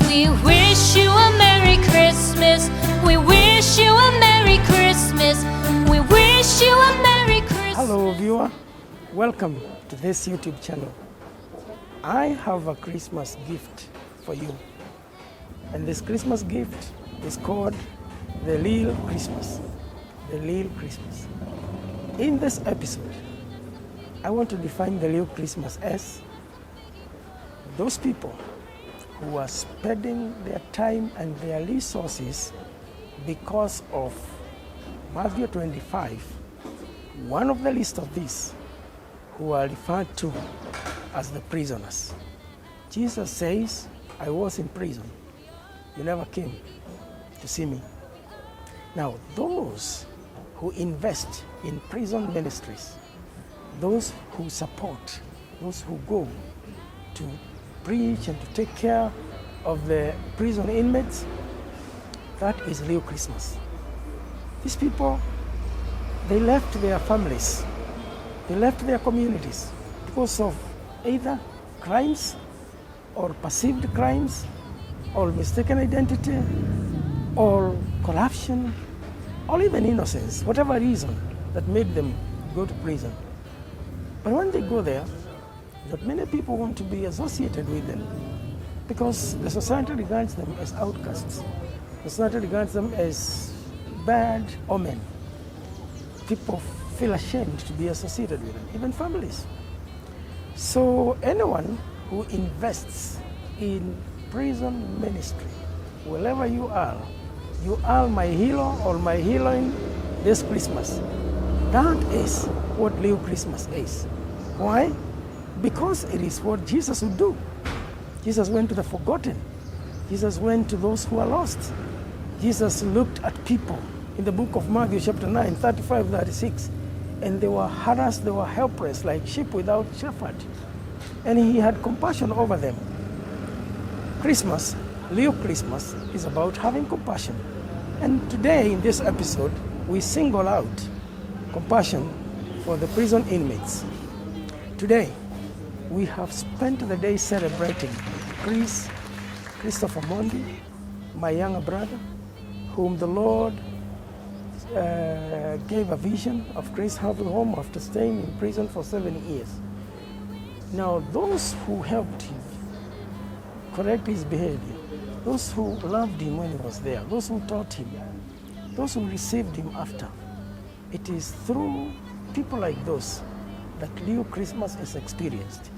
We wish you a Merry Christmas. We wish you a Merry Christmas. We wish you a Merry Christmas. Hello viewer, welcome to this YouTube channel. I have a Christmas gift for you. And this Christmas gift is called the Little Christmas. The Little Christmas. In this episode, I want to define the Little Christmas as those people who are spending their time and their resources because of Matthew 25. One of the list of these who are referred to as the prisoners. Jesus says, I was in prison. You never came to see me. Now, those who invest in prison ministries, those who support, those who go to preach and to take care of the prison inmates, that is Little Christmas. These people, they left their families, they left their communities because of either crimes or perceived crimes or mistaken identity or corruption or even innocence, whatever reason that made them go to prison. But when they go there, not many people want to be associated with them because the society regards them as outcasts. The society regards them as bad omen. People feel ashamed to be associated with them, even families. So anyone who invests in prison ministry, wherever you are my hero or my heroine this Christmas. That is what Little Christmas is. Why? Because it is what Jesus would do. Jesus went to the forgotten. Jesus went to those who are lost. Jesus looked at people in the book of Matthew chapter 9, 35, 36, and they were harassed, they were helpless like sheep without shepherd. And he had compassion over them. Christmas, Little Christmas, is about having compassion. And today in this episode, we single out compassion for the prison inmates. Today, we have spent the day celebrating Christopher Mondi, my younger brother, whom the Lord gave a vision of Chris having home after staying in prison for 7 years. Now, those who helped him correct his behavior, those who loved him when he was there, those who taught him, those who received him after, it is through people like those that Little Christmas is experienced.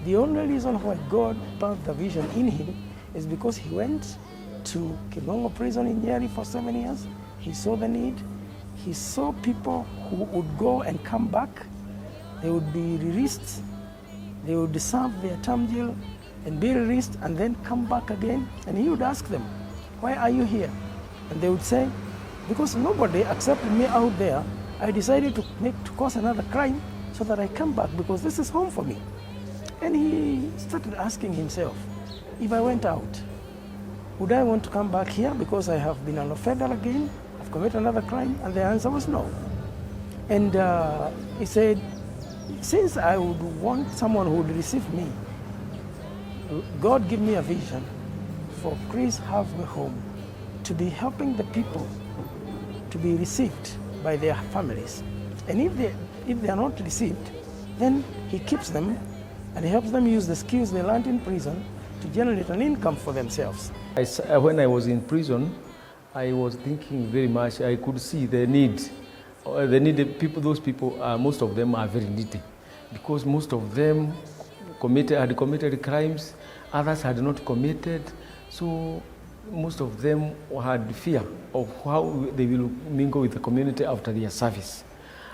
The only reason why God birthed the vision in him is because he went to Kilongo prison in Nyeri for 7 years. He saw the need. He saw people who would go and come back. They would be released. They would serve their term jail and be released and then come back again. And he would ask them, why are you here? And they would say, because nobody accepted me out there, I decided to cause another crime so that I come back because this is home for me. And he started asking himself, if I went out, would I want to come back here because I have been an offender again? I've committed another crime? And the answer was no. And he said, since I would want someone who would receive me, God give me a vision for Chris halfway home to be helping the people to be received by their families. And if they are not received, then he keeps them and he helps them use the skills they learned in prison to generate an income for themselves. When I was in prison, I was thinking very much, I could see the need. Those people, most of them are very needy because most of them had committed crimes, others had not committed. So most of them had fear of how they will mingle with the community after their service.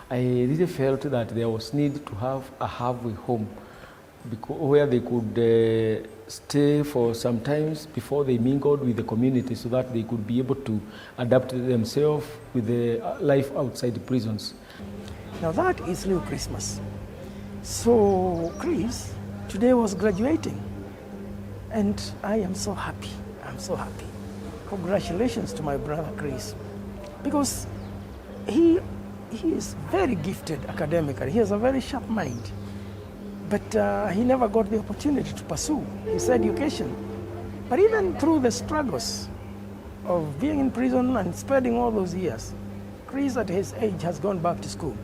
I really felt that there was need to have a halfway home where they could stay for some times before they mingled with the community so that they could be able to adapt themselves with the life outside the prisons. Now that is Little Christmas. So Chris today was graduating and I am so happy. I'm so happy. Congratulations to my brother Chris because he is very gifted academically. He has a very sharp mind. But he never got the opportunity to pursue his education. But even through the struggles of being in prison and spending all those years, Chris at his age has gone back to school.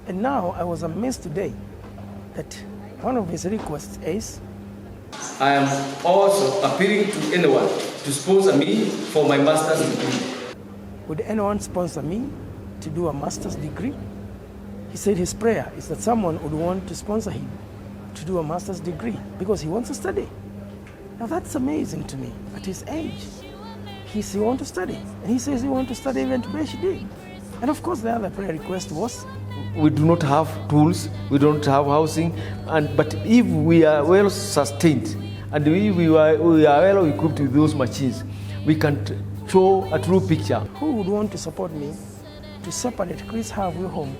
And now I was amazed today that one of his requests is, I am also appealing to anyone to sponsor me for my master's degree. would anyone sponsor me to do a master's degree? He said his prayer is that someone would want to sponsor him to do a master's degree because he wants to study. Now that's amazing to me. At his age, he wants to study. And he says he wants to study even to PhD. And of course the other prayer request was, We do not have tools, we don't have housing, but if we are well sustained and if we are well equipped with those machines, we can show a true picture. who would want to support me to separate Chris halfway home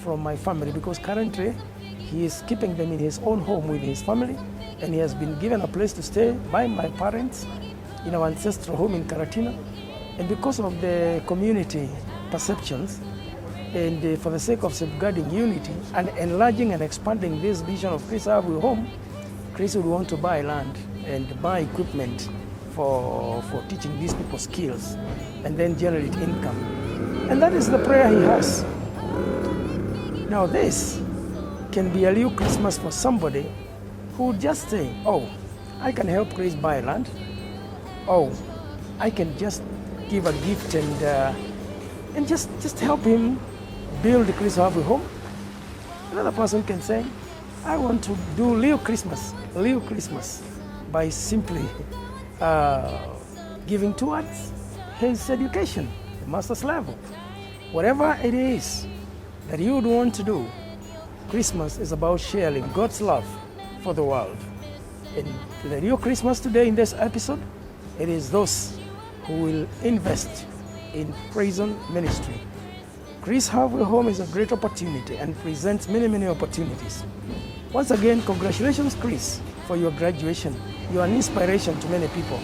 from my family? Because currently he is keeping them in his own home with his family, and he has been given a place to stay by my parents in our ancestral home in Karatina. And because of the community perceptions, and for the sake of safeguarding unity and enlarging and expanding this vision of Chris halfway home, Chris would want to buy land and buy equipment for teaching these people skills and then generate income. And that is the prayer he has. Now this can be a new Christmas for somebody who would just say, oh, I can help Chris buy land. Oh, I can just give a gift and just help him build Chris halfway home. Another person can say, I want to do Leo Christmas by simply giving towards his education, the master's level. Whatever it is that you would want to do, Christmas is about sharing God's love for the world. And the Leo Christmas today in this episode, it is those who will invest in prison ministry. Chris halfway home is a great opportunity and presents many opportunities. Once again, congratulations, Chris, for your graduation. You are an inspiration to many people.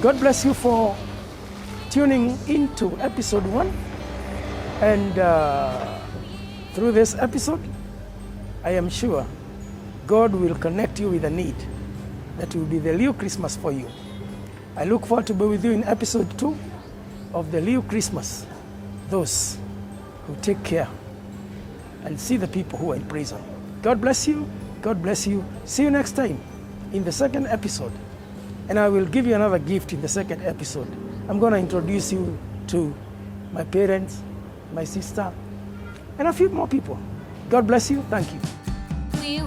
God bless you for tuning into episode 1. And through this episode, I am sure God will connect you with a need that will be the Leo Christmas for you. I look forward to be with you in episode 2 of the Leo Christmas. Those who take care and see the people who are in prison. God bless you. God bless you. See you next time in the second episode. And I will give you another gift in the second episode. I'm going to introduce you to my parents, my sister, and a few more people. God bless you. Thank you. We